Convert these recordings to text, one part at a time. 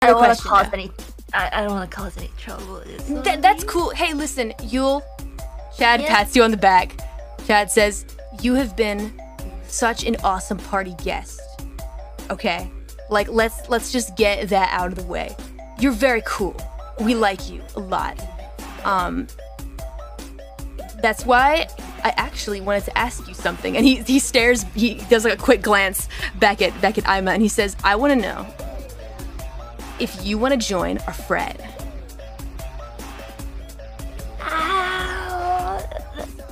real question. I don't want to cause any trouble. That's cool. Hey, listen, Yuul. Chad pats you on the back. Chad says, "You have been such an awesome party guest. Okay, like let's just get that out of the way. You're very cool. We like you a lot. That's why I actually wanted to ask you something." And he stares. He does like a quick glance back at Ima, and he says, "I want to know if you want to join our Fred."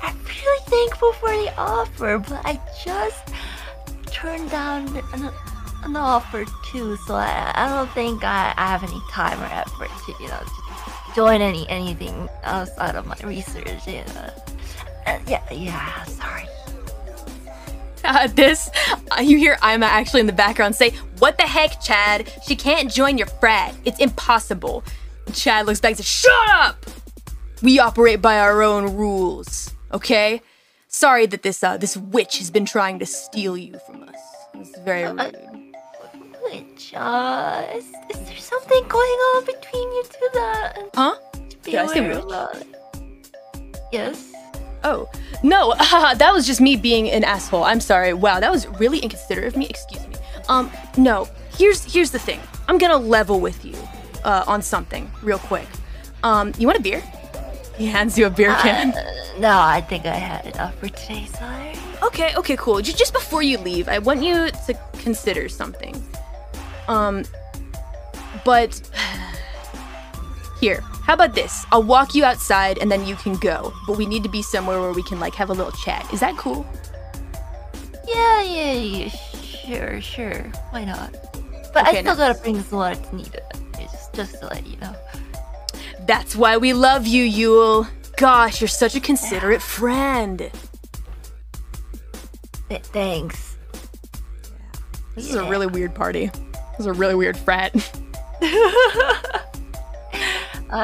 I'm really thankful for the offer, but I just turned down an offer too, so I don't think I have any time or effort to to join anything outside of my research. Yeah, sorry. You hear Ima actually in the background say, "What the heck, Chad? She can't join your frat. It's impossible." And Chad looks back and says, "Shut up! We operate by our own rules, okay? Sorry that this witch has been trying to steal you from us. It's very rude." Witch, is there something going on between you two that... Huh? Did I say witch? Yes. Oh, no, that was just me being an asshole. I'm sorry. Wow, that was really inconsiderate of me. Excuse me. No, here's the thing. I'm gonna level with you on something real quick. You want a beer? He hands you a beer can. No, I think I had enough for today, sorry. Okay, cool. Just before you leave, I want you to consider something. But here, how about this? I'll walk you outside and then you can go. But we need to be somewhere where we can like have a little chat. Is that cool? Yeah, sure. Why not? But okay, I still gotta bring some water to Nita. Just to let you know. That's why we love you, Yuul. Gosh, you're such a considerate friend. Thanks. This is a really weird party. This is a really weird frat.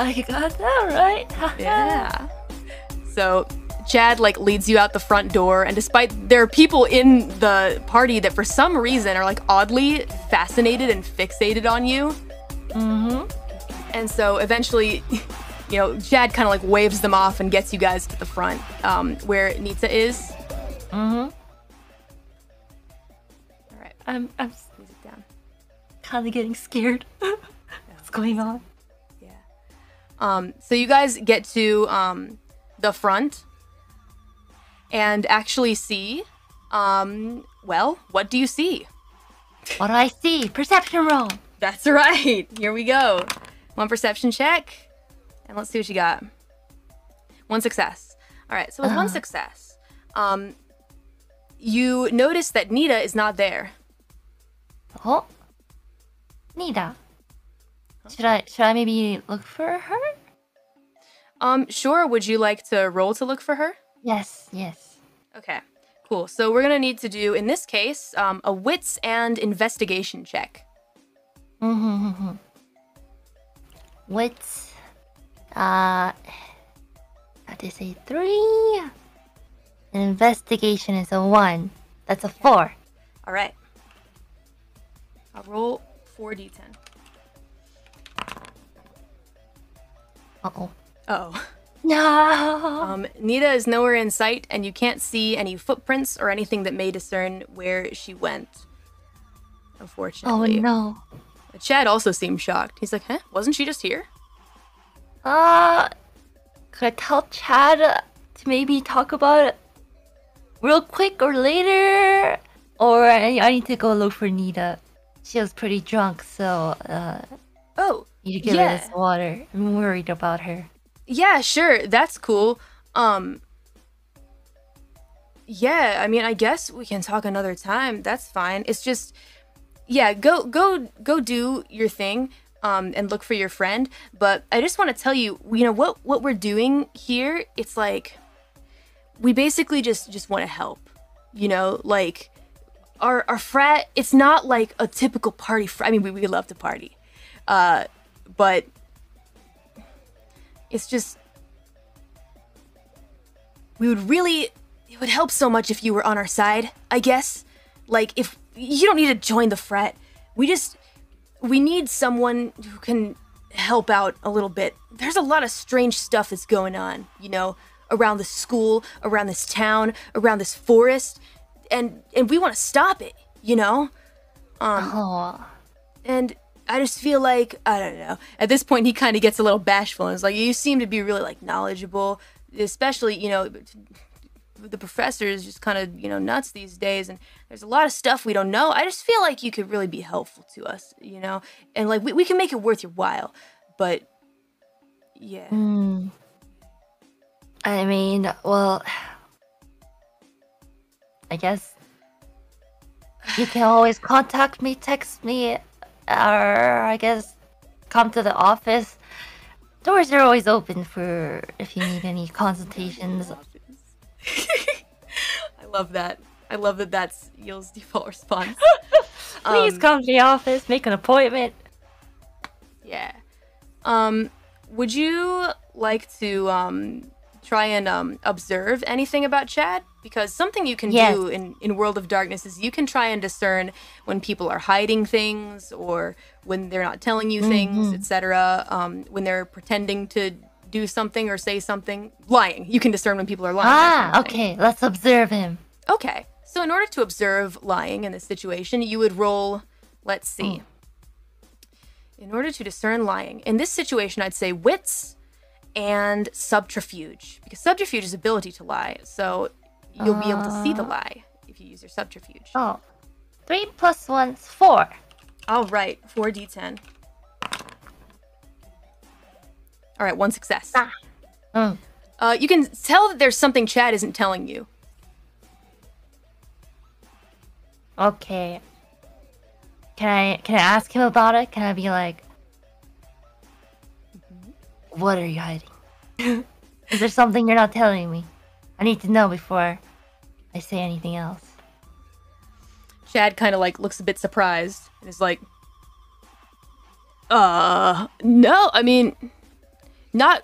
You got that right. Yeah. So Chad like leads you out the front door, and despite there are people in the party that for some reason are like oddly fascinated and fixated on you. And so eventually, Chad kind of like waves them off and gets you guys to the front, where Nita is. All right. I'm down. Kind of getting scared. What's going on? Yeah. So you guys get to the front and actually see, well, what do you see? What do I see? Perception roll. That's right. Here we go. One perception check. And let's see what you got. One success. All right, so with one success, you notice that Nita is not there. Oh, Nita. Should I maybe look for her? Sure. Would you like to roll to look for her? Yes. Okay, cool. So we're gonna need to do, in this case, a wits and investigation check. Wits. That is a 3. Investigation is a 1. That's a 4. All right. I'll roll 4d10. Uh-oh. Uh-oh. No. Nita is nowhere in sight, and you can't see any footprints or anything that may discern where she went. Unfortunately. Oh no. Chad also seemed shocked. He's like, huh? Wasn't she just here? Could I tell Chad to maybe talk about it real quick or later? Or I need to go look for Nita. She was pretty drunk, so oh, need to give her this water. I'm worried about her. Yeah, sure. That's cool. Yeah, I mean, I guess we can talk another time. That's fine. It's just, yeah, go do your thing, and look for your friend. But I just want to tell you, what we're doing here. It's like, we basically just want to help. Like, our frat. It's not like a typical party frat. I mean, we love to party, but it's just, it would help so much if you were on our side, I guess. Like, if you don't need to join the frat, we we need someone who can help out a little bit. There's a lot of strange stuff that's going on, you know, around the school, around this town, around this forest, and we want to stop it, you know? And I just feel like, I don't know. At this point, he kind of gets a little bashful and is like, you seem to be really, like, knowledgeable, especially, you know, the professor is just kind of, you know, nuts these days, and there's a lot of stuff we don't know. I just feel like you could really be helpful to us, you know? And, like, we can make it worth your while, but, yeah. I mean, well, I guess you can always contact me, text me, or I guess come to the office. Doors are always open for if you need any consultations. I love that. I love that that's Yuul's default response. Please come to the office, make an appointment. Yeah. Would you like to try and observe anything about Chad? Because something you can do in World of Darkness is you can try and discern when people are hiding things or when they're not telling you things, etc. When they're pretending to do something or say something. Lying. You can discern when people are lying. Okay. Let's observe him. Okay. So in order to observe lying in this situation, you would roll, let's see. In order to discern lying, in this situation, I'd say wits and subterfuge. Because subterfuge is ability to lie. So you'll be able to see the lie if you use your subterfuge. 3 plus 1's 4. All right, 4d10. All right, 1 success. You can tell that there's something Chad isn't telling you. Okay. Can I ask him about it? Can I be like, what are you hiding? Is there something you're not telling me? I need to know before I say anything else. Chad kind of like looks a bit surprised and is like, no, I mean, not.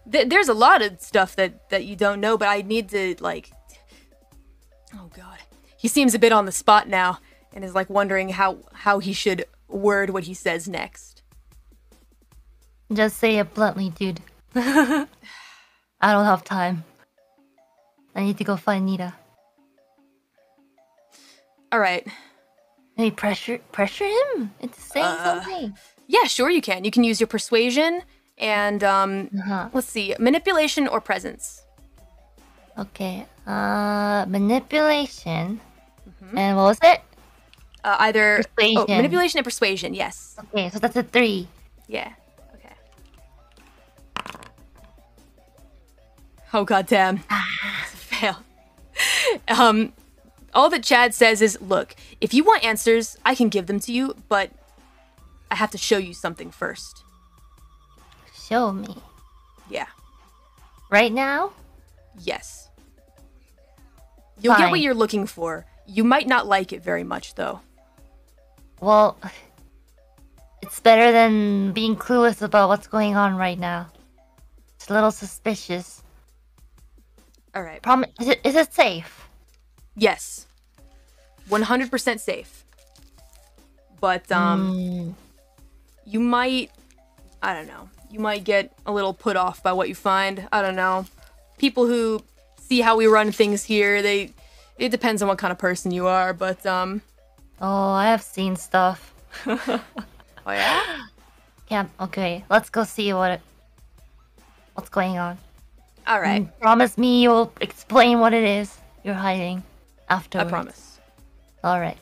There's a lot of stuff that you don't know, but I need to like. Oh God, he seems a bit on the spot now and is like wondering how he should word what he says next. Just say it bluntly, dude. I don't have time. I need to go find Nita. All right. Maybe pressure him into saying something. Yeah, sure you can. You can use your persuasion and let's see, manipulation or presence. Okay. Manipulation. And what was it? Either persuasion. Manipulation and persuasion. Yes. Okay, so that's a 3. Yeah. Okay. Oh goddamn. Fail. All that Chad says is, look, if you want answers, I can give them to you, but I have to show you something first. Show me. Yeah. Right now? Yes. You'll get what you're looking for. You might not like it very much, though. Well, it's better than being clueless about what's going on right now. It's a little suspicious. All right. Is it safe? Yes. 100% safe. But, you might, I don't know, you might get a little put off by what you find. I don't know. People who see how we run things here, it depends on what kind of person you are, but, Oh, I have seen stuff. Oh, yeah? Yeah, okay. Let's go see what's going on. All right. Promise me you'll explain what it is you're hiding afterwards. I promise. All right.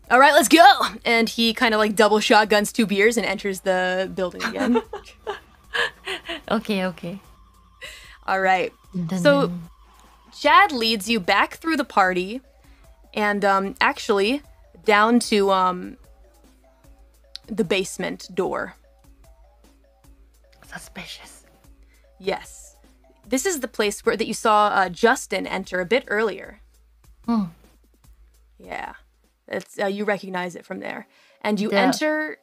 All right, let's go. And he kind of like double shotguns 2 beers and enters the building again. Okay. All right. So Chad leads you back through the party and actually down to the basement door. Suspicious. Yes. This is the place that you saw Justin enter a bit earlier. Yeah. It's you recognize it from there. And you enter...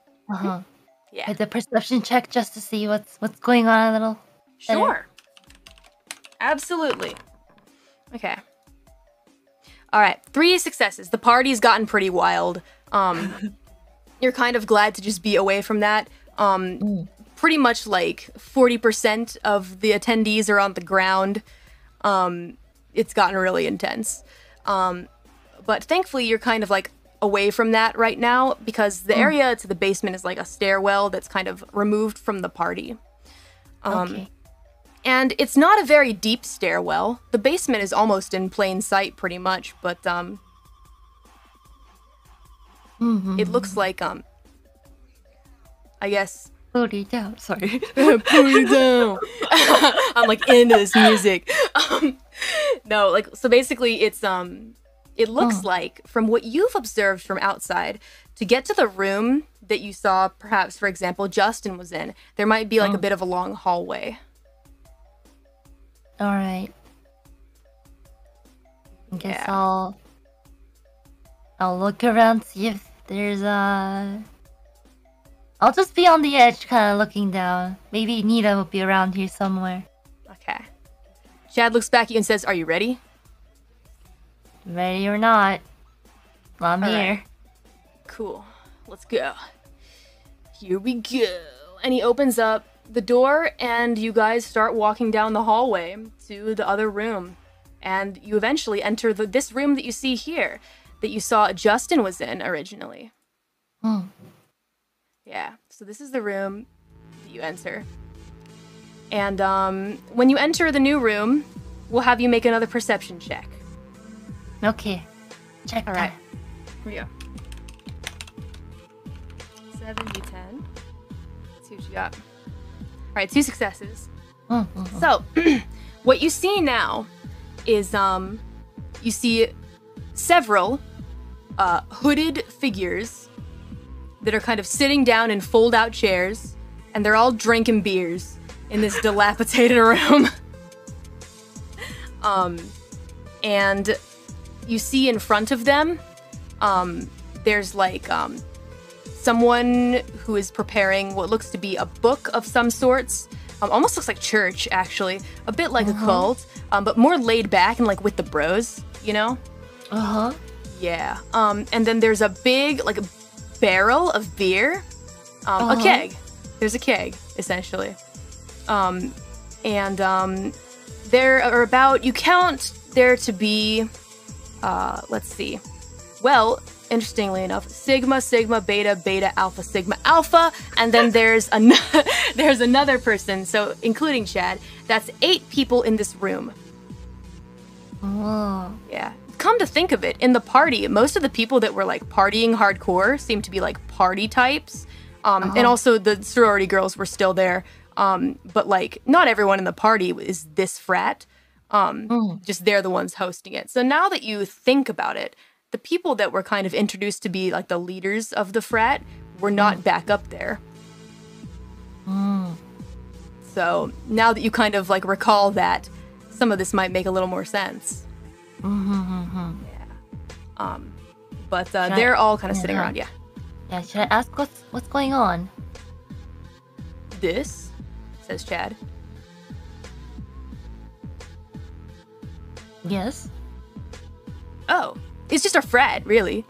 Yeah. The perception check just to see what's going on a little. Sure. Absolutely. Okay. All right, 3 successes. The party's gotten pretty wild. You're kind of glad to just be away from that. Pretty much like 40% of the attendees are on the ground. It's gotten really intense. But thankfully, you're kind of like away from that right now because the area to the basement is like a stairwell that's kind of removed from the party. Okay. And it's not a very deep stairwell. The basement is almost in plain sight pretty much, but it looks like I guess Put it down, sorry. put it down. I'm like into this music. No, like so basically it's it looks like from what you've observed from outside to get to the room that you saw perhaps for example Justin was in, there might be like a bit of a long hallway. All right. I guess I'll look around, see if there's a... I'll just be on the edge, kind of looking down. Maybe Nita will be around here somewhere. Okay. Chad looks back at you and says, "Are you ready?" Ready or not, I'm here. Right. Cool. Let's go. Here we go. And he opens up the door, and you guys start walking down the hallway to the other room. And you eventually enter this room that you see here, that you saw Justin was in originally. Yeah, so this is the room that you enter. And when you enter the new room, we'll have you make another perception check. Okay. Check All that. right. Here we go. 7d10. Let's see what you got. All right, 2 successes. So, what you see now is you see several hooded figures that are kind of sitting down in fold-out chairs, and they're all drinking beers in this dilapidated room. And you see in front of them, there's like someone who is preparing what looks to be a book of some sorts. Almost looks like church, actually. A bit like a cult, but more laid back and like with the bros, you know? Yeah. And then there's a big, like, barrel of beer. A keg. There's a keg, essentially. There are about, you count there to be, let's see. Well, interestingly enough, Sigma, Sigma, Beta, Beta, Alpha, Sigma, Alpha, and then there's there's another person, so including Chad, that's 8 people in this room. Yeah. Come to think of it, in the party, most of the people that were like partying hardcore seem to be like party types. And also the sorority girls were still there. But like not everyone in the party is this frat. Just they're the ones hosting it. So now that you think about it, the people that were kind of introduced to be like the leaders of the frat were not back up there. So now that you kind of like recall that, some of this might make a little more sense. Yeah. But they're all kind of sitting around, yeah. Yeah, should I ask what's going on? This, says Chad. Yes. Oh, it's just a frat, really.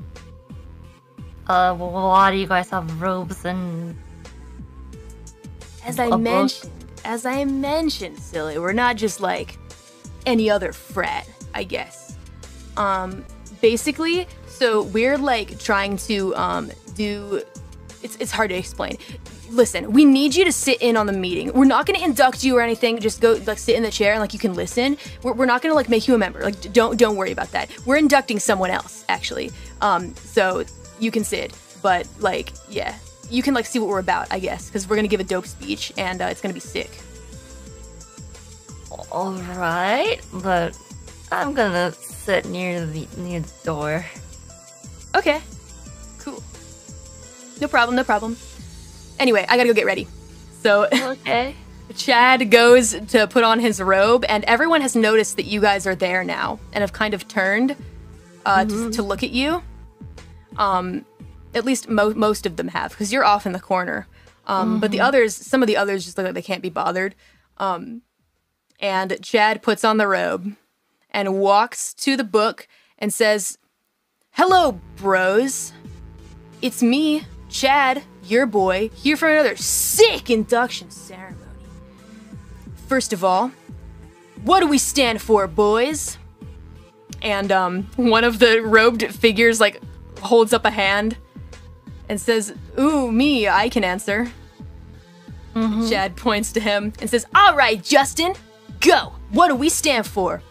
Why do you guys have robes and... As I mentioned, silly, we're not just like any other frat, I guess. Basically, so we're like trying to do, it's hard to explain. Listen, we need you to sit in on the meeting. We're not gonna induct you or anything. Just go like sit in the chair and like you can listen. We're not gonna like make you a member. Like don't worry about that. We're inducting someone else actually. So you can sit, but like yeah, you can like see what we're about, I guess, because we're gonna give a dope speech and it's gonna be sick. All right, but I'm gonna sit near the door. Okay, cool. No problem, no problem. Anyway, I gotta go get ready. So, Okay. Chad goes to put on his robe, and everyone has noticed that you guys are there now, and have kind of turned to look at you. At least most of them have, because you're off in the corner. But the others, some of the others just look like they can't be bothered. And Chad puts on the robe and walks to the book and says, "Hello, bros. It's me, Chad, your boy, here for another sick induction ceremony. First of all, what do we stand for, boys?" And one of the robed figures like holds up a hand and says, "Ooh, me, I can answer." Chad points to him and says, "All right, Justin, go. What do we stand for?"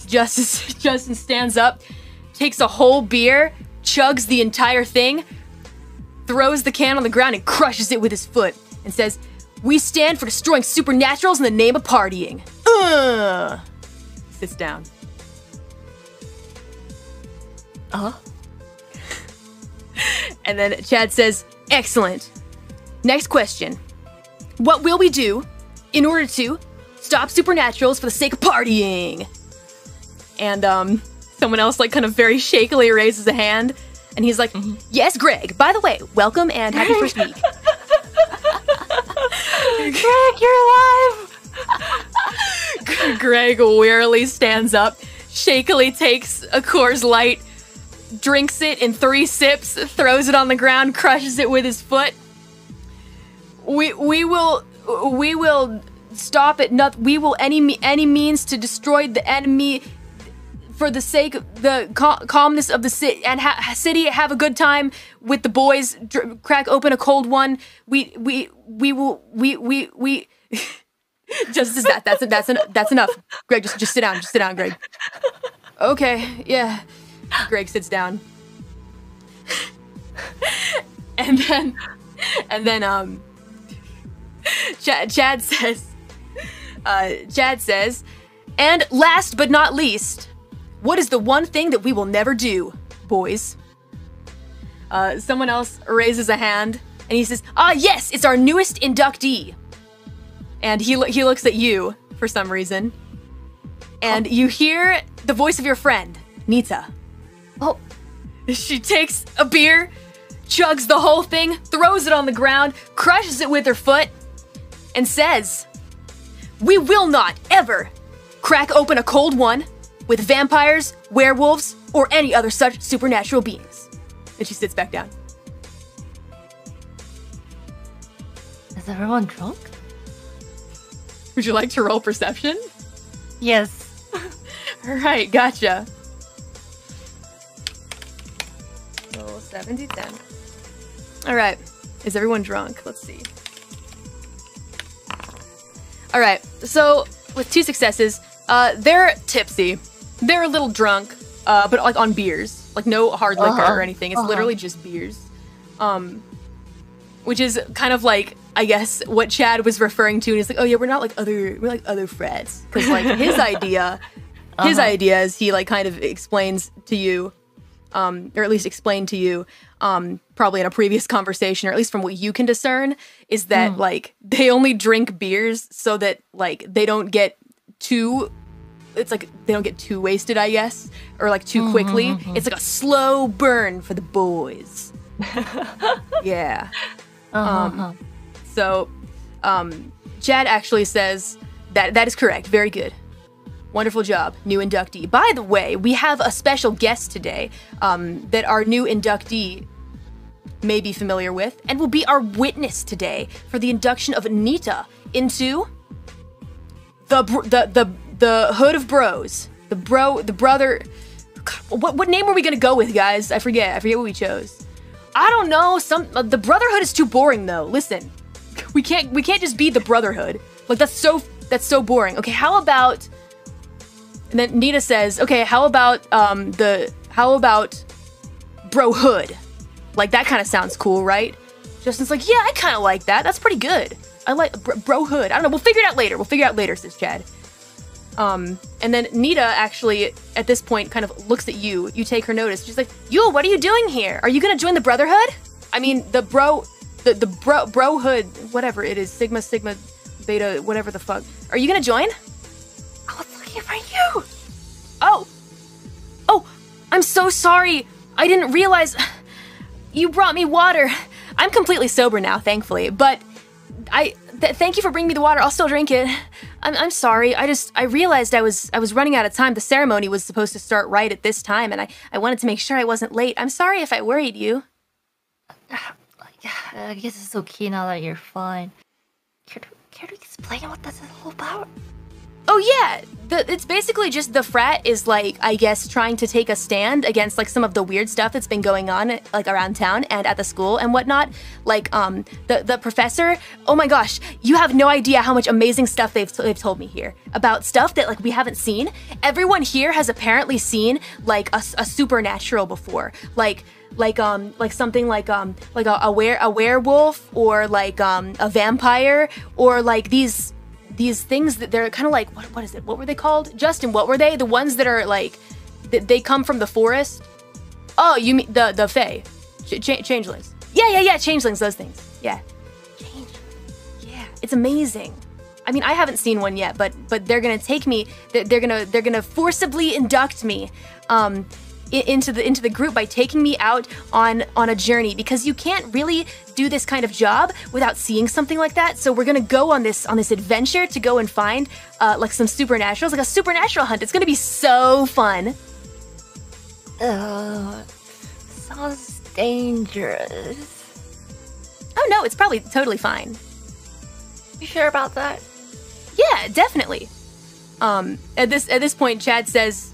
Justin stands up, takes a whole beer, chugs the entire thing, throws the can on the ground and crushes it with his foot, and says, "We stand for destroying supernaturals in the name of partying." Sits down. And then Chad says, "Excellent. Next question. What will we do in order to stop supernaturals for the sake of partying?" And someone else like kind of very shakily raises a hand, and he's like, "Yes, Greg. By the way, welcome and happy first week." Greg, you're alive! Greg wearily stands up, shakily takes a Coors Light, drinks it in 3 sips, throws it on the ground, crushes it with his foot. We will stop it. We will any means to destroy the enemy for the sake of the calmness of the city and city. Have a good time with the boys. Crack open a cold one. We will. Just as that. That's enough. Greg, just sit down. Just sit down, Greg. Okay. Yeah. Greg sits down. And then Chad says, "And last but not least, what is the one thing that we will never do, boys?" Someone else raises a hand, and he says, "Yes, it's our newest inductee." And he looks at you for some reason, and you hear the voice of your friend, Nita. Oh. She takes a beer, chugs the whole thing, throws it on the ground, crushes it with her foot, and says, "We will not ever crack open a cold one with vampires, werewolves, or any other such supernatural beings." And she sits back down. Is everyone drunk? Would you like to roll perception? Yes. All right, gotcha. Roll 70-10. All right, is everyone drunk? Let's see. All right, so with 2 successes, they're tipsy. They're a little drunk, but like on beers, like no hard liquor or anything. It's literally just beers, which is kind of like, I guess, what Chad was referring to. And he's like, "Oh yeah, we're like other frats," because like his idea is he like kind of explains to you, or at least explained to you, probably in a previous conversation, or at least from what you can discern, is that like they only drink beers so that like they don't get too. It's like they don't get too wasted, I guess, or like too quickly. It's like a slow burn for the boys. Yeah. So, Chad actually says that is correct. Very good. Wonderful job, new inductee. By the way, we have a special guest today that our new inductee may be familiar with, and will be our witness today for the induction of Nita into the Hood of Bros. The brother. What name are we gonna go with, guys? I forget what we chose. I don't know. The Brotherhood is too boring, though. Listen, we can't just be the Brotherhood. Like that's so boring. Okay, how about? And then Nita says, "Okay, how about Brohood? Like that kind of sounds cool, right?" Justin's like, "Yeah, I kind of like that. That's pretty good. I like Brohood. I don't know. We'll figure it out later." Says Chad. And then Nita actually, at this point, kind of looks at you. You take her notice. She's like, "Yuul, what are you doing here? Are you gonna join the Brotherhood? I mean, the Brohood, whatever it is, Sigma, Beta, whatever the fuck. Are you gonna join?" I was looking for you. Oh, I'm so sorry. I didn't realize you brought me water. I'm completely sober now, thankfully. But thank you for bringing me the water. I'll still drink it. I'm sorry. I realized I was running out of time. The ceremony was supposed to start right at this time, and I wanted to make sure I wasn't late. I'm sorry if I worried you. I guess it's okay now that you're fine. Care to explain what this is all about? Oh yeah, it's basically just the frat is like, I guess, trying to take a stand against like some of the weird stuff that's been going on like around town and at the school and whatnot. Like the professor, oh my gosh, you have no idea how much amazing stuff they've told me here about stuff that like we haven't seen. Everyone here has apparently seen like a supernatural before, like something like a werewolf or like a vampire or like these things that they're kind of like, what is it? What were they called? Justin, what were they? The ones that are like, they come from the forest? Oh, you mean the Fae. Changelings. Yeah, changelings, those things. Yeah. Changelings. Yeah, it's amazing. I mean, I haven't seen one yet, but they're gonna take me, they're gonna forcibly induct me into the group by taking me out on a journey, because you can't really do this kind of job without seeing something like that. So we're gonna go on this adventure to go and find like some supernaturals, like a supernatural hunt. It's gonna be so fun. Sounds dangerous. Oh no, it's probably totally fine. You sure about that? Yeah, definitely. At this point, Chad says,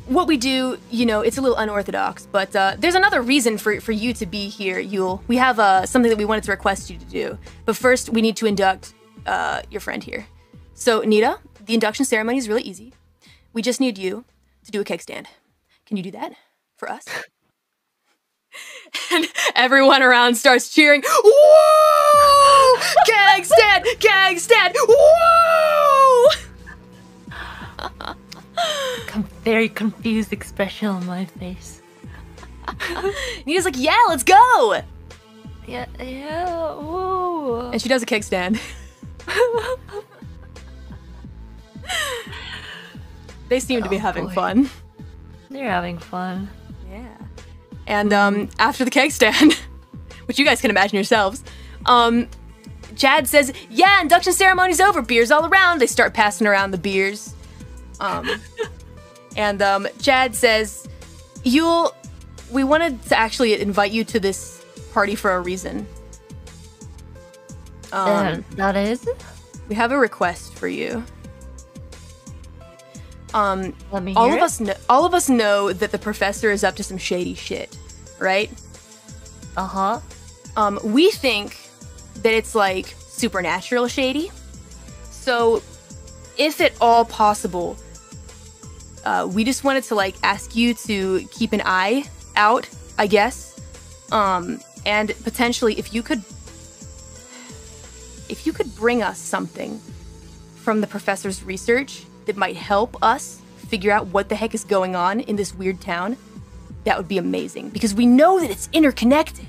what we do, you know, it's a little unorthodox, but there's another reason for you to be here, Yuul. We have something that we wanted to request you to do. But first, we need to induct your friend here. So, Nita, the induction ceremony is really easy. We just need you to do a kickstand. Can you do that for us? And everyone around starts cheering, whoa! Keg stand! Keg stand! Whoa! Very confused expression on my face. Nita's like, yeah, let's go! Yeah, whoa. And she does a kickstand. They seem to be having fun. They're having fun. Yeah. And after the kickstand, which you guys can imagine yourselves, Chad says, yeah, induction ceremony's over, beers all around. They start passing around the beers. And Chad says, Yuul, we wanted to actually invite you to this party for a reason. That is? We have a request for you. Let me hear all of us know that the professor is up to some shady shit, right? Uh-huh. We think that it's like supernatural shady. So, if at all possible, we just wanted to like ask you to keep an eye out, I guess. And potentially if you could bring us something from the professor's research that might help us figure out what the heck is going on in this weird town, that would be amazing, because we know that it's interconnected.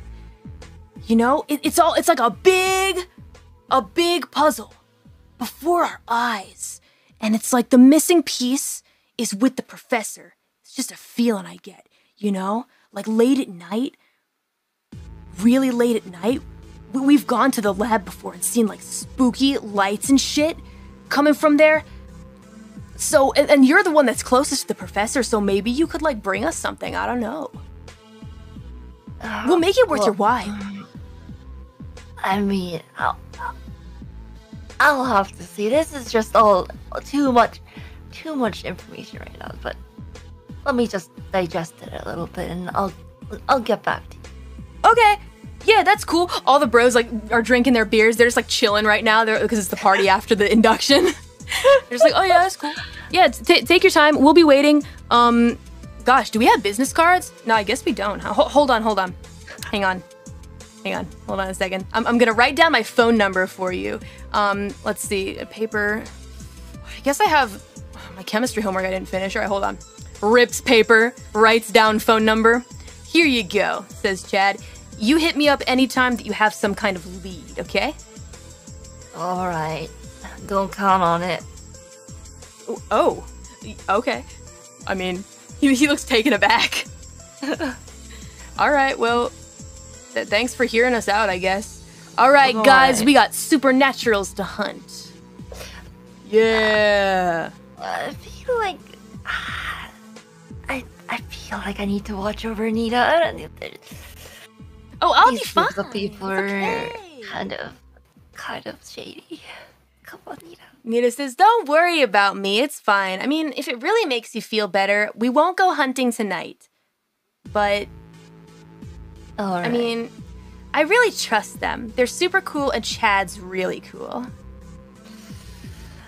You know, it's like a big puzzle before our eyes. And it's like the missing piece is with the professor. It's just a feeling I get, you know? Like late at night, really late at night, we've gone to the lab before and seen like spooky lights and shit coming from there. So, and you're the one that's closest to the professor, so maybe you could like bring us something, I don't know. We'll make it worth your while. I mean, I'll have to see. This is just all too much information right now, but let me just digest it a little bit and I'll get back to you. Okay. Yeah, that's cool. All the bros like are drinking their beers. They're just like chilling right now because it's the party after the induction. They're just like, oh yeah, that's cool. Yeah, take your time. We'll be waiting. Gosh, do we have business cards? No, I guess we don't. Hold on. Hang on. Hold on a second. I'm gonna write down my phone number for you. Let's see, a paper. I guess I have my chemistry homework I didn't finish. All right, hold on. Rips paper, writes down phone number. Here you go, says Chad. You hit me up anytime that you have some kind of lead, okay? All right. Don't count on it. Oh, okay. I mean, he looks taken aback. All right, well, thanks for hearing us out, I guess. All right, guys, we got supernaturals to hunt. Yeah. I feel like I feel like I need to watch over Nina. Oh, I'll These be fine. group of people It's are okay. kind of shady. Come on, Nina. Nina says, don't worry about me. It's fine. I mean, if it really makes you feel better, we won't go hunting tonight. But, All right. I mean, I really trust them. They're super cool and Chad's really cool.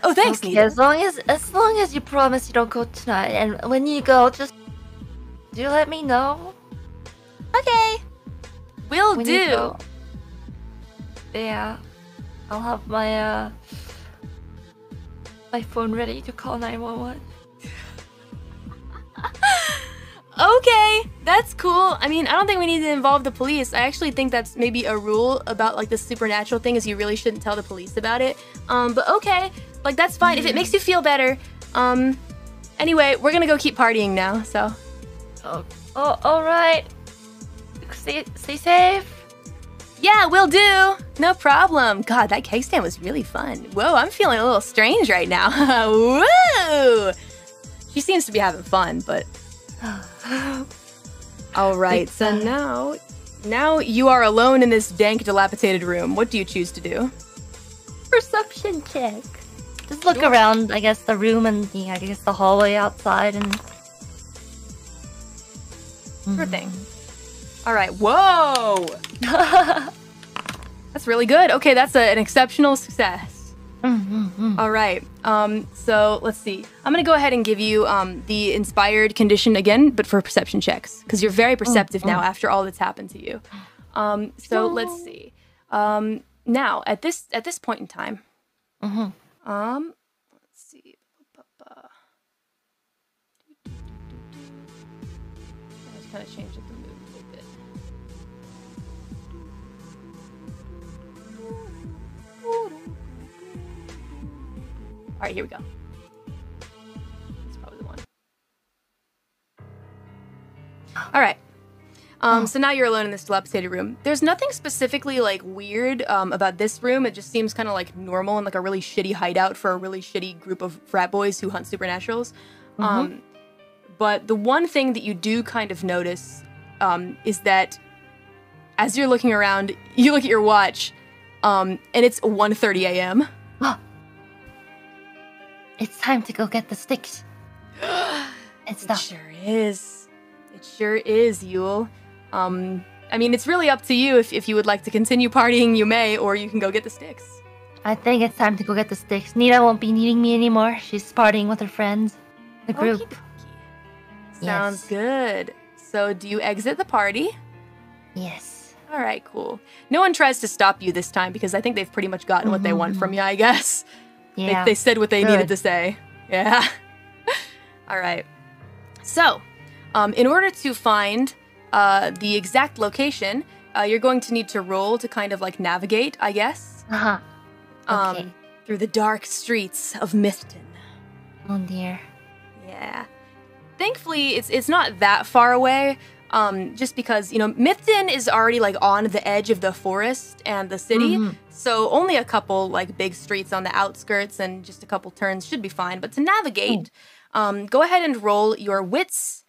Oh, thanks, okay, Nina. as long as you promise you don't go tonight, and when you go, just do let me know. Okay. Will When you do. go. Yeah, I'll have my my phone ready to call 911. Okay, that's cool. I mean, I don't think we need to involve the police. I actually think that's maybe a rule about like the supernatural thing is you really shouldn't tell the police about it. But okay, like that's fine if it makes you feel better. Anyway, we're gonna go keep partying now, so. Oh, all right. Stay safe. Yeah, will do. No problem. God, that cake stand was really fun. Whoa, I'm feeling a little strange right now. Woo! She seems to be having fun, but... All right, so now you are alone in this dank, dilapidated room. What do you choose to do? Perception check. Just look around, I guess, the room and I guess the hallway outside and... Sure thing. All right, whoa! That's really good. Okay, that's an exceptional success. All right, so let's see. I'm gonna go ahead and give you the inspired condition again, but for perception checks, because you're very perceptive now after all that's happened to you. So let's see. Now, at this point in time, let's see. I just kind of changed up the mood a little bit. All right, here we go. That's probably the one. All right. So now you're alone in this dilapidated room. There's nothing specifically like weird about this room. It just seems kind of like normal and like a really shitty hideout for a really shitty group of frat boys who hunt supernaturals. But the one thing that you do kind of notice is that as you're looking around, you look at your watch, and it's 1:30 a.m. It's time to go get the sticks. It sure is. It sure is, Yuul. I mean, it's really up to you. If you would like to continue partying, you may, or you can go get the sticks. I think it's time to go get the sticks. Nina won't be needing me anymore. She's partying with her friends. The group. Okey-dokey. Sounds good. So, do you exit the party? Yes. All right, cool. No one tries to stop you this time because I think they've pretty much gotten what they want from you, I guess. Yeah. They said what they needed to say. Yeah. All right. So, in order to find the exact location, you're going to need to roll to kind of like navigate, I guess. Okay. Through the dark streets of Mythton. Oh dear. Yeah. Thankfully, it's not that far away. Just because, you know, Mythton is already like on the edge of the forest and the city, so only a couple like big streets on the outskirts and just a couple turns should be fine. But to navigate, go ahead and roll your wits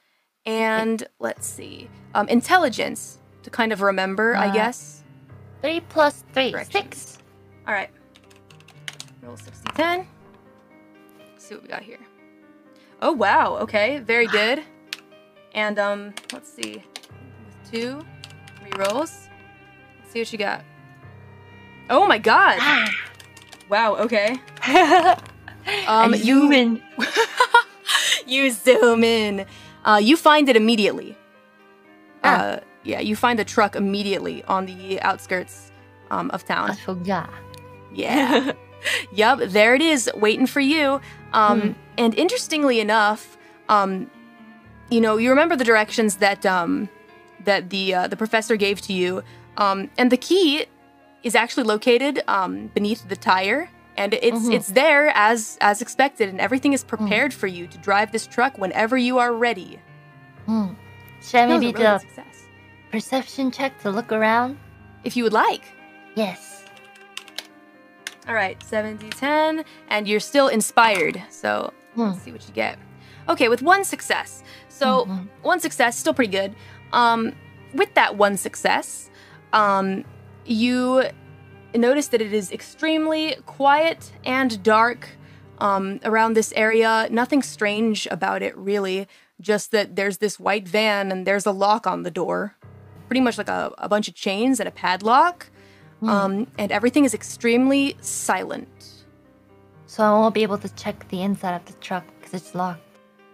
and let's see, intelligence to kind of remember, I guess. 3 plus 3, 6. All right. Roll 60-10. See what we got here. Oh wow. Okay, very good. And let's see, with 2 rerolls. Let's see what you got. Oh my god! Wow. Okay. I zoom in. You zoom in. You find it immediately. Yeah, you find the truck immediately on the outskirts of town. Yeah. Yup. There it is, waiting for you. And interestingly enough, you know, you remember the directions that that the professor gave to you, and the key is actually located beneath the tire, and it's there as expected, and everything is prepared for you to drive this truck whenever you are ready. Should I maybe Really do a success. perception check to look around? If you would like. Yes. All right, 7d10, and you're still inspired. So let's see what you get. Okay, with 1 success. So 1 success, still pretty good. With that 1 success, you notice that it is extremely quiet and dark around this area. Nothing strange about it, really. Just that there's this white van and there's a lock on the door. Pretty much like a bunch of chains and a padlock. And everything is extremely silent. So I won't be able to check the inside of the truck because it's locked.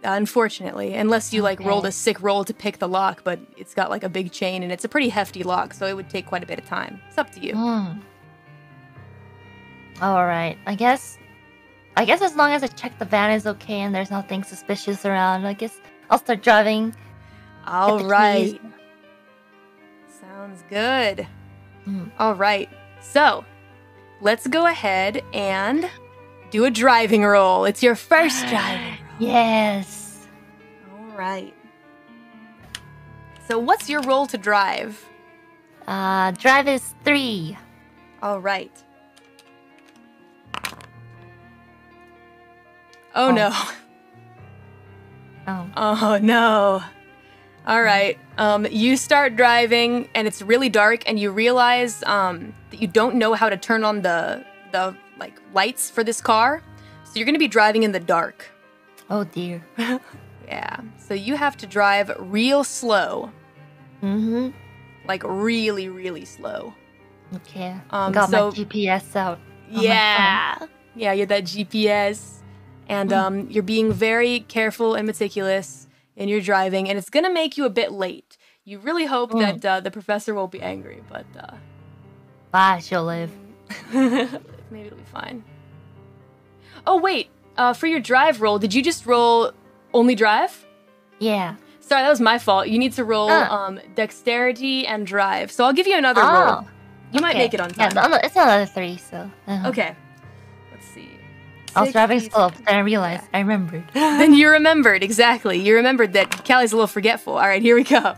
Unfortunately, unless you like rolled a sick roll to pick the lock, but it's got like a big chain and it's a pretty hefty lock, so it would take quite a bit of time. It's up to you. All right. I guess as long as I check the van is okay and there's nothing suspicious around, I guess I'll start driving. All right. Sounds good. All right. So, let's go ahead and do a driving roll. It's your first driving roll. Yes. All right. So, what's your roll to drive? Drive is 3. All right. Oh no. Oh no. All right. You start driving and it's really dark and you realize that you don't know how to turn on the like lights for this car. So you're going to be driving in the dark. Oh dear. Yeah. So you have to drive real slow. Like really, really slow. Okay. Got my GPS out. Yeah. Yeah, you have that GPS. And you're being very careful and meticulous in your driving, and it's gonna make you a bit late. You really hope that the professor won't be angry, but she'll live. Maybe it'll be fine. Oh wait, for your drive roll, did you just roll only drive? Yeah. Sorry, that was my fault. You need to roll dexterity and drive. So I'll give you another roll. You might make it on time. Yeah, it's another 3, so. Okay. Let's see. I was driving slow, but then I realized I remembered. Then you remembered, exactly. You remembered that Callie's a little forgetful. All right, here we go. All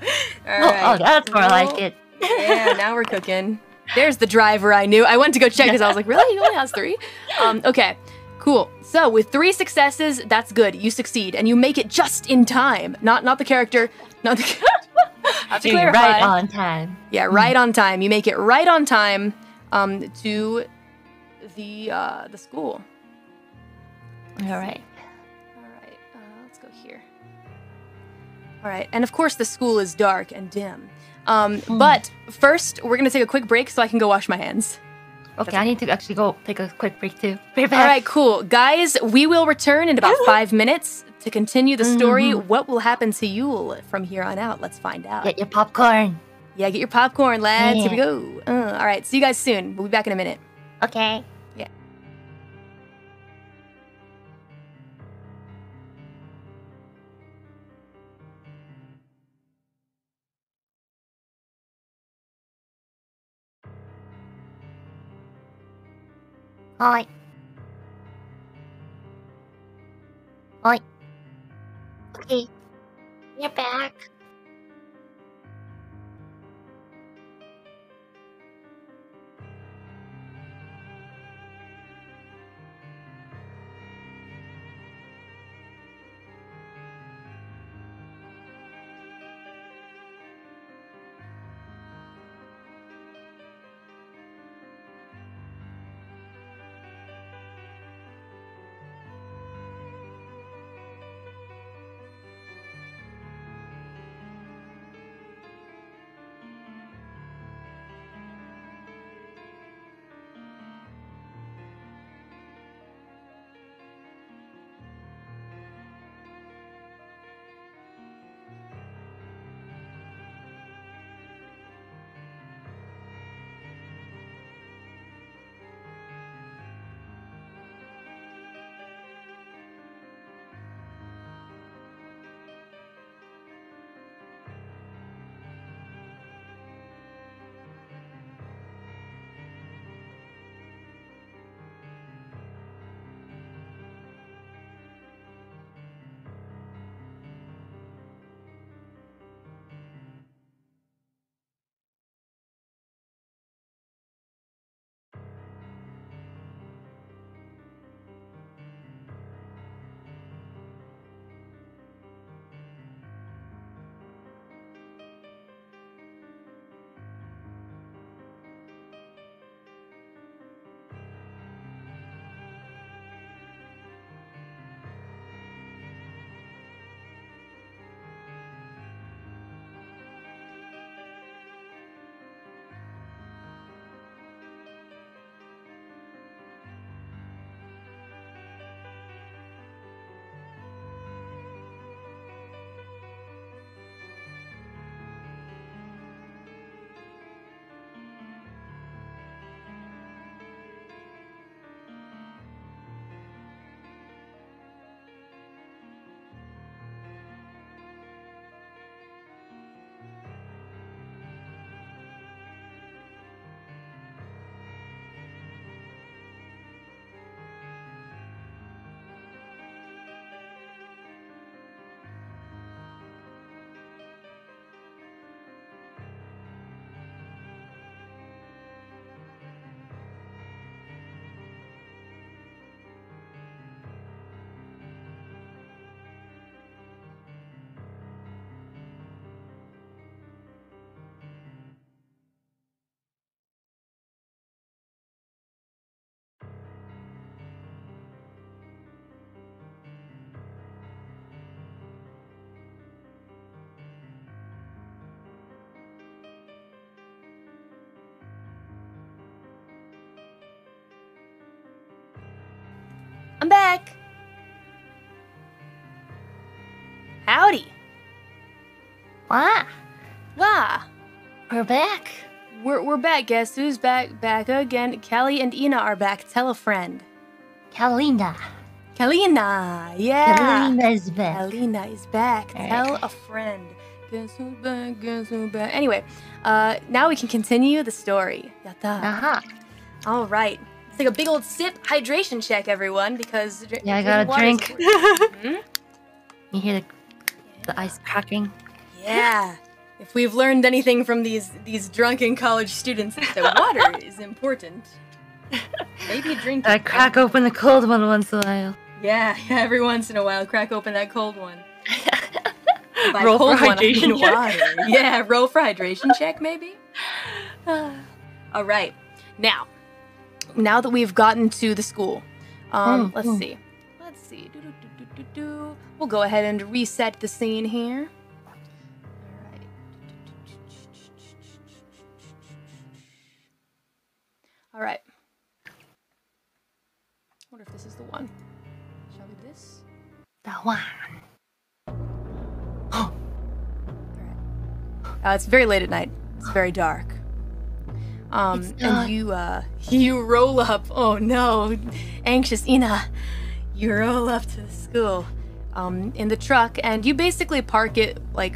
right. Oh, that's more like it. Yeah, now we're cooking. There's the driver I knew. I went to go check because I was like, really? He only has 3? Okay, cool. So with 3 successes, that's good. You succeed, and you make it just in time. Not the character. Not the have to clarify. Right on time. Yeah, right on time. You make it right on time to the school. All right. Let's go here. All right, and of course the school is dark and dim. But first, we're gonna take a quick break so I can go wash my hands. Okay, I need to actually go take a quick break too. All right, cool. Guys, we will return in about 5 minutes to continue the story. What will happen to Yuul from here on out? Let's find out. Get your popcorn. Yeah, get your popcorn, lads. Here we go. All right, see you guys soon. We'll be back in a minute. Okay. Yeah. Hi. Hi. Okay. You're back. I'm back. Howdy. Wow. Wow. We're back. We're back. Guess who's back? Back again. Kelly and Ina are back. Tell a friend. Kalina. Kalina. Yeah. Kalina is back. Kalina is back. All right. Tell a friend. Guess who's back? Guess who's back? Anyway, now we can continue the story. Yatta. Uh-huh. All right. Let's take a big old sip. Hydration check, everyone, because Yeah, I got a drink. Hmm? You hear the ice cracking? Yeah. If we've learned anything from these drunken college students, it's that water is important. Maybe drink. I crack open the cold one once in a while. Yeah, every once in a while, crack open that cold one. By Roll cold for one, I mean hydration check. water. Yeah, roll for hydration check, maybe. All right. Now that we've gotten to the school, let's see. We'll go ahead and reset the scene here. All right. I wonder if this is the one. Shall we do this? The one. All right. It's very late at night. It's very dark. And you roll up. Oh no, anxious Ina. You roll up to the school, in the truck, and you basically park it like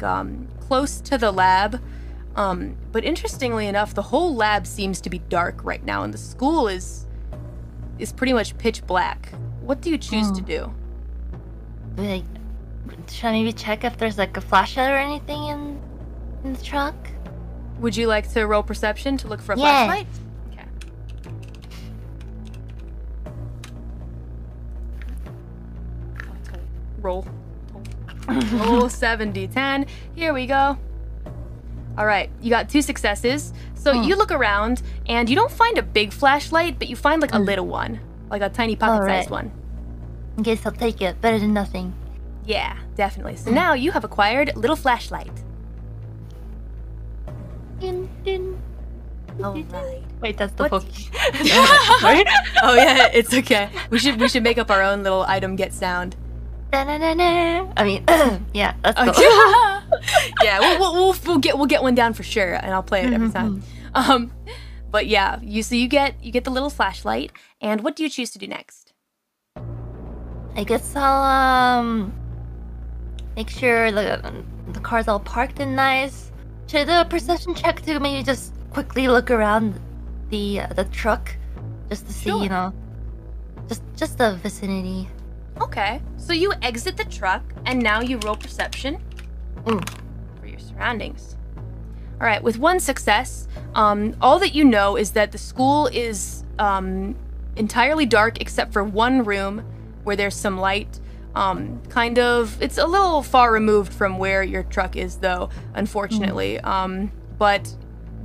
close to the lab. But interestingly enough, the whole lab seems to be dark right now, and the school is pretty much pitch black. What do you choose to do? Like, should I maybe check if there's like a flashlight or anything in the truck? Would you like to roll perception to look for a Yeah. flashlight? Okay. Roll. Roll 70-10. Here we go. All right, you got 2 successes. So you look around, and you don't find a big flashlight, but you find like a little one, like a tiny pocket-sized one. I guess I'll take it. Better than nothing. Yeah, definitely. So now you have acquired little flashlight. Dun, dun. All right. Wait, that's the What- Pokey. Oh yeah, it's okay. We should make up our own little item get sound. Da-na-na-na. I mean, yeah, that's Okay. the Yeah, we'll get one down for sure, and I'll play it every time. But yeah, you get the little flashlight, and what do you choose to do next? I guess I'll make sure the car's all parked and nice. Should I do a perception check to maybe just quickly look around the truck, just to see, Sure. you know, just the vicinity. Okay, so you exit the truck, and now you roll perception Mm. for your surroundings. All right, with 1 success, all that you know is that the school is entirely dark except for one room where there's some light. It's a little far removed from where your truck is, though, unfortunately. But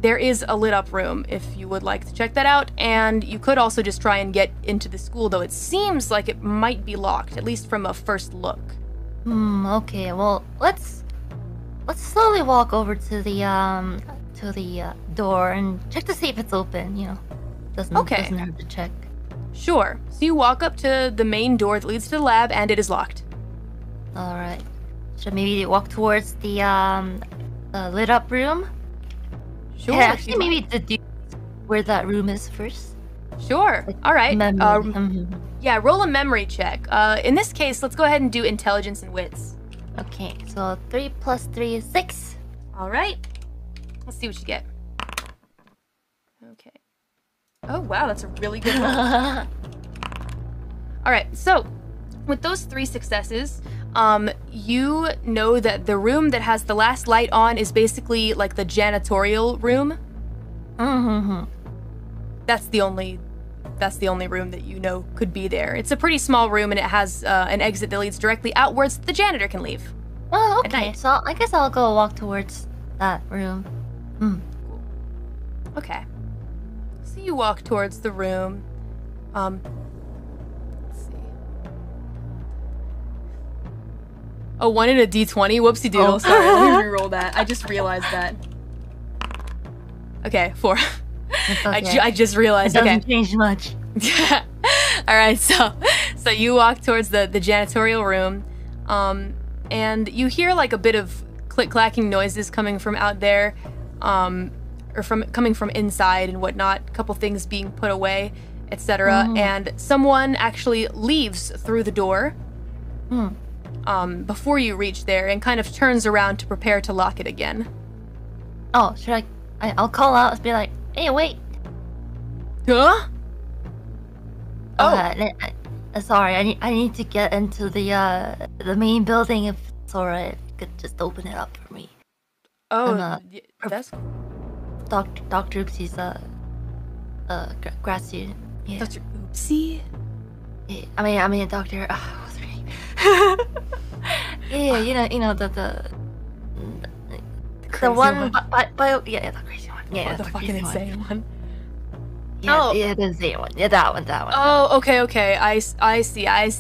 there is a lit up room if you would like to check that out, and you could also just try and get into the school, though it seems like it might be locked, at least from a first look. Okay. Well, let's slowly walk over to the door and check to see if it's open. You know, doesn't hurt to check. Sure. So you walk up to the main door that leads to the lab, and it is locked. All right. Should maybe walk towards the lit up room? Sure. Yeah, if actually, you maybe deduce where that room is first. Sure. All right. Memory. Yeah, roll a memory check. In this case, let's go ahead and do intelligence and wits. Okay, so 3 plus 3 is 6. All right. Let's see what you get. Okay. Oh, wow, that's a really good roll. All right, so with those 3 successes, you know that the room that has the last light on is basically like the janitorial room. That's the only room that you know could be there. It's a pretty small room, and it has an exit that leads directly outwards that the janitor can leave. Oh, At okay. night. So I guess I'll go walk towards that room. Okay. So you walk towards the room. Let's see. Oh, 1 in a D20? Whoopsie doodle. Oh. Sorry, let me reroll that. I just realized that. Okay, 4. It's okay. I just realized. It doesn't Okay. change much. All right, so So you walk towards the janitorial room, and you hear like a bit of click-clacking noises coming from out there, or coming from inside and whatnot. A couple things being put away, etc. And someone actually leaves through the door before you reach there, and kind of turns around to prepare to lock it again. Oh, should I'll call out and be like, hey, wait. Huh? Sorry, I need to get into the main building. If it's alright, if you could just open it up for me. Oh, that's Dr. Oopsie's grad student. Yeah. Dr. Oopsie? Yeah, I mean, Dr. What's her name? yeah, you know the one, yeah, the crazy one. Yeah, the fucking insane one. Yeah, yeah, the insane one. Yeah, that one. Oh, okay. I see. I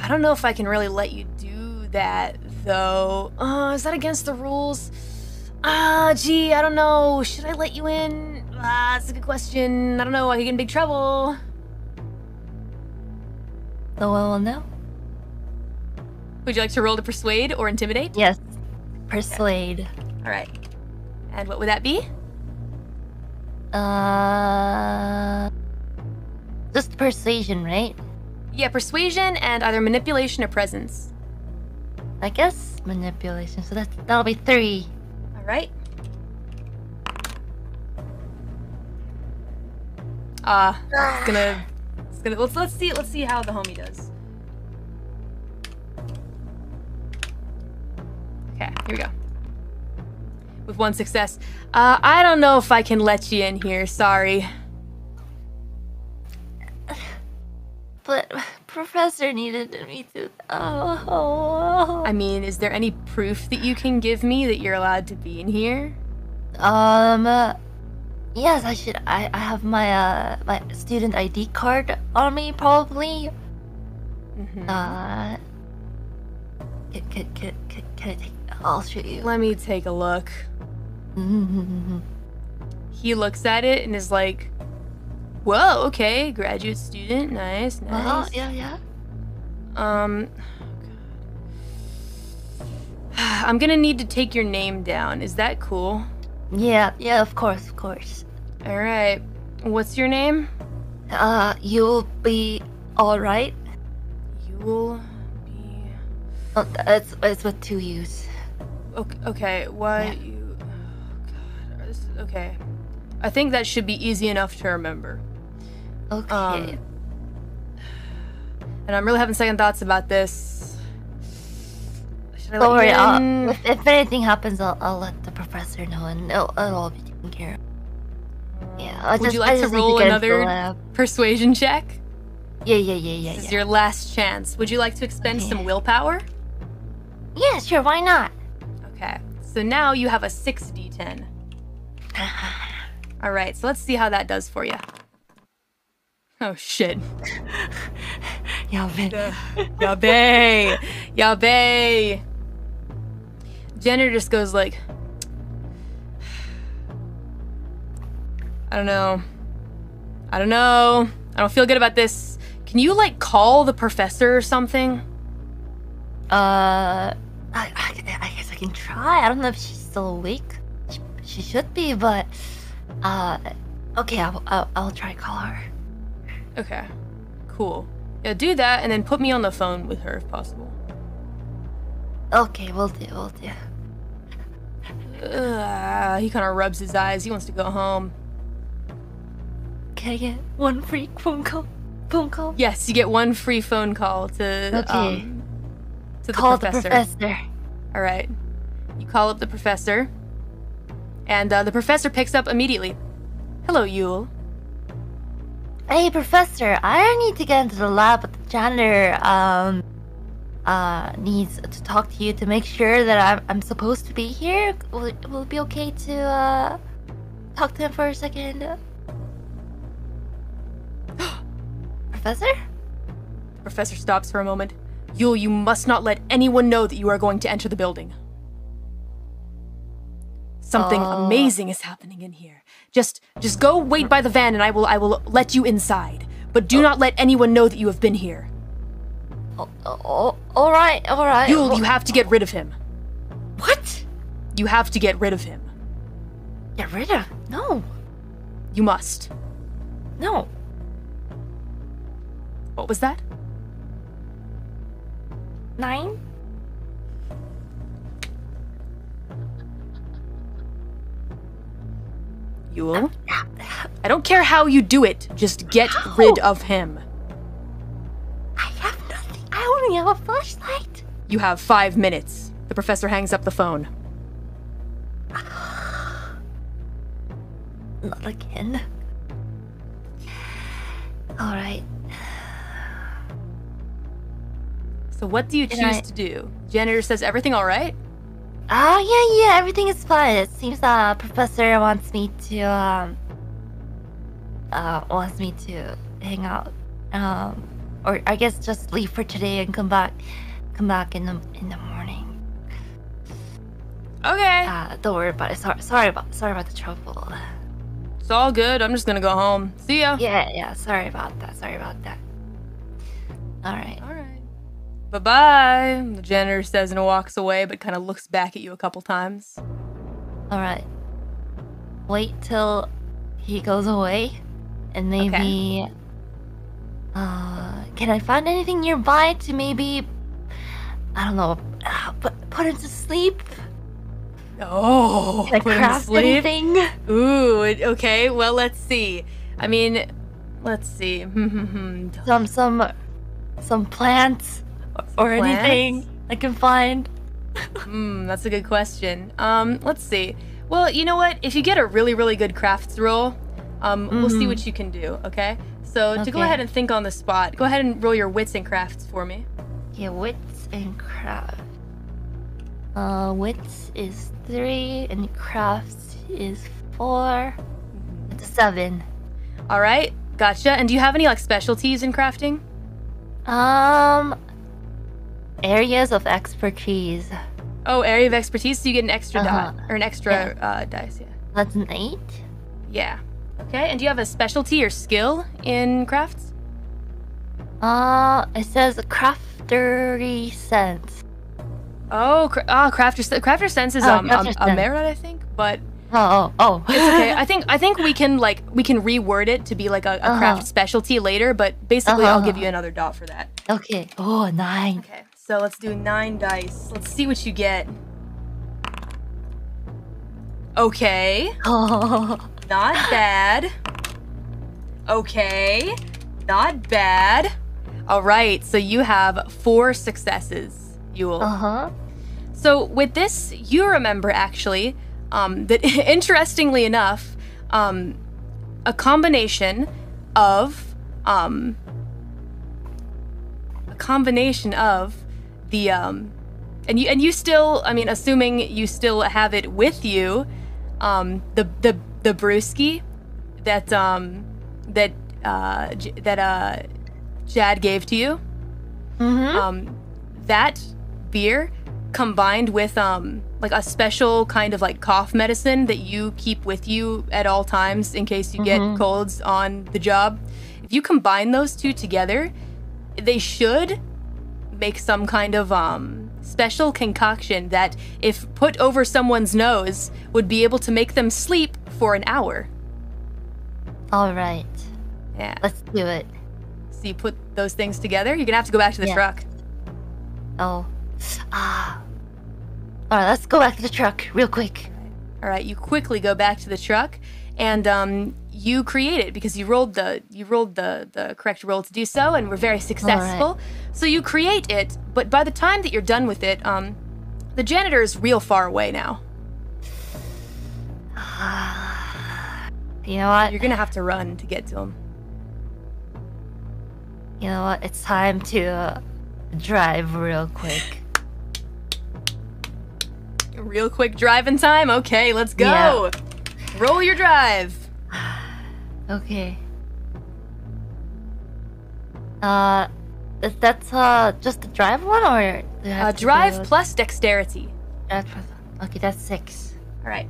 don't know if I can really let you do that, though. Is that against the rules? Gee, I don't know. Should I let you in? That's a good question. I don't know. I could get in big trouble. No one will know. Would you like to roll to persuade or intimidate? Yes, persuade. Okay. All right. And what would that be? Just persuasion, right? Yeah, persuasion and either manipulation or presence. I guess manipulation. So that'll be 3. All right. It's gonna. Let's see how the homie does. Okay, here we go. With 1 success. I don't know if I can let you in here, sorry. But Professor needed me to... Oh. I mean, is there any proof that you can give me that you're allowed to be in here? Yes, I should. I have my my student ID card on me, probably. Can I take... I'll show you. Let me take a look. He looks at it and is like, whoa, okay, graduate student, nice. Yeah. I'm gonna need to take your name down. Is that cool? Yeah, of course. All right. What's your name? You'll be all right. You'll be... Oh, it's with 2 U's. Okay, why you... Oh, God. Okay. I think that should be easy enough to remember. Okay. And I'm really having second thoughts about this. Should I Don't let you worry, in? if anything happens, I'll let the professor know, and it'll all be taken care of. Yeah, Would you like to roll another persuasion check? Yeah. This is your last chance. Would you like to expend some willpower? Yeah, sure, why not? Okay, so now you have a 6d10. Alright, so let's see how that does for you. Oh shit. Yabe. Jenner just goes like, I don't know. I don't feel good about this. Can you like call the professor or something? I guess I can try. I don't know if she's still awake. She should be, but okay, I'll try to call her. Okay, cool. Yeah, do that and then put me on the phone with her if possible. Okay, we'll do. He kind of rubs his eyes. He wants to go home. Can I get 1 free phone call? Yes, you get 1 free phone call to the professor. All right, you call up the professor, and the professor picks up immediately. Hello, Yuul. Hey, Professor, I need to get into the lab, but the janitor needs to talk to you to make sure that I'm supposed to be here. Will it be okay to talk to him for a second? Professor? The professor stops for a moment. Yuul, you must not let anyone know that you are going to enter the building. Something amazing is happening in here. Just go wait by the van and I will let you inside. But do not let anyone know that you have been here. All right. Yuul, you have to get rid of him. What? You have to get rid of him. Get rid of? No. You must. No. What was that? 9? Yuul, I don't care how you do it. Just get rid of him. I have nothing. I only have a flashlight. You have 5 minutes. The professor hangs up the phone. Not again. All right. So what do you choose to do? Janitor says everything all right? Yeah, everything is fine. It seems professor wants me to hang out. Or I guess just leave for today and come back in the morning. Okay. Don't worry about it. Sorry about the trouble. It's all good. I'm just gonna go home. See ya. Yeah. Sorry about that. All right. Bye-bye, the janitor says and walks away, but kind of looks back at you a couple times. All right. Wait till he goes away, and maybe... can I find anything nearby to maybe... I don't know, put him to sleep? Oh, can I craft anything? Ooh, okay, well, let's see. I mean, let's see. Some plants? Or anything I can find. That's a good question. Let's see. Well, you know what? If you get a really, really good crafts roll, we'll see what you can do, okay? So to go ahead and think on the spot, go ahead and roll your wits and crafts for me. Yeah, wits and craft. Wits is 3 and crafts is 4. It's a 7. All right, gotcha. And do you have any like specialties in crafting? Areas of expertise. Oh, area of expertise, so you get an extra dot, or an extra dice, yeah. That's an 8? Yeah. Okay, and do you have a specialty or skill in crafts? It says craftery sense. Oh, crafter sense is a merit, I think, but oh. It's okay. I think we can reword it to be like a craft specialty later, but basically I'll give you another dot for that. Okay. Oh, 9. Okay. So let's do 9 dice. Let's see what you get. Okay. Oh. Not bad. Okay. Not bad. All right. So you have 4 successes, Yuul. So with this, you remember actually that interestingly enough, a combination of the and you still, I mean, assuming you still have it with you, the brewski that Jad gave to you, that beer combined with like a special kind of like cough medicine that you keep with you at all times in case you get colds on the job. If you combine those two together, they should make some kind of special concoction that, if put over someone's nose, would be able to make them sleep for an hour. All right. Yeah. Let's do it. So you put those things together. You're gonna have to go back to the truck. Oh. All right. Let's go back to the truck real quick. All right. You quickly go back to the truck, and you create it because you rolled the correct roll to do so, and were very successful. Right. So you create it, but by the time that you're done with it, the janitor is real far away now. You know what? You're gonna have to run to get to him. You know what? It's time to drive real quick. Real quick driving time? Okay, let's go. Yeah. Roll your drive. Okay. That's just the drive one, or drive plus dexterity. Okay, that's 6. All right.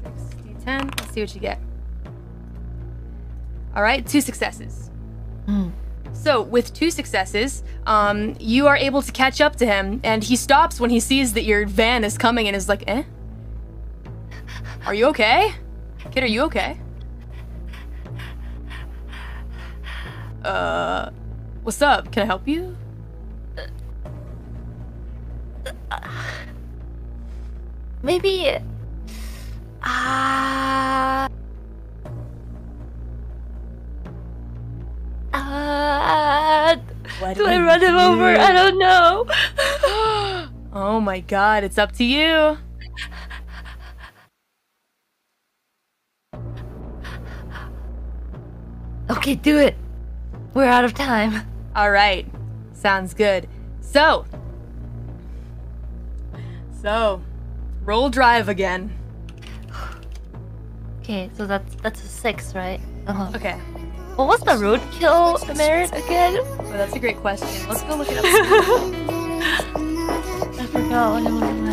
6d10. Let's see what you get. All right, 2 successes. So with 2 successes, you are able to catch up to him, and he stops when he sees that your van is coming and is like, eh? Are you okay? Kid, are you okay? What's up? Can I help you? Maybe... do I run him over? I don't know. Oh my god, it's up to you. Okay, do it. We're out of time. All right, sounds good. So, roll drive again. Okay, so that's a 6, right? Okay. Well, what's the roadkill merit again? Oh, that's a great question. Let's go look it up. I forgot what it was.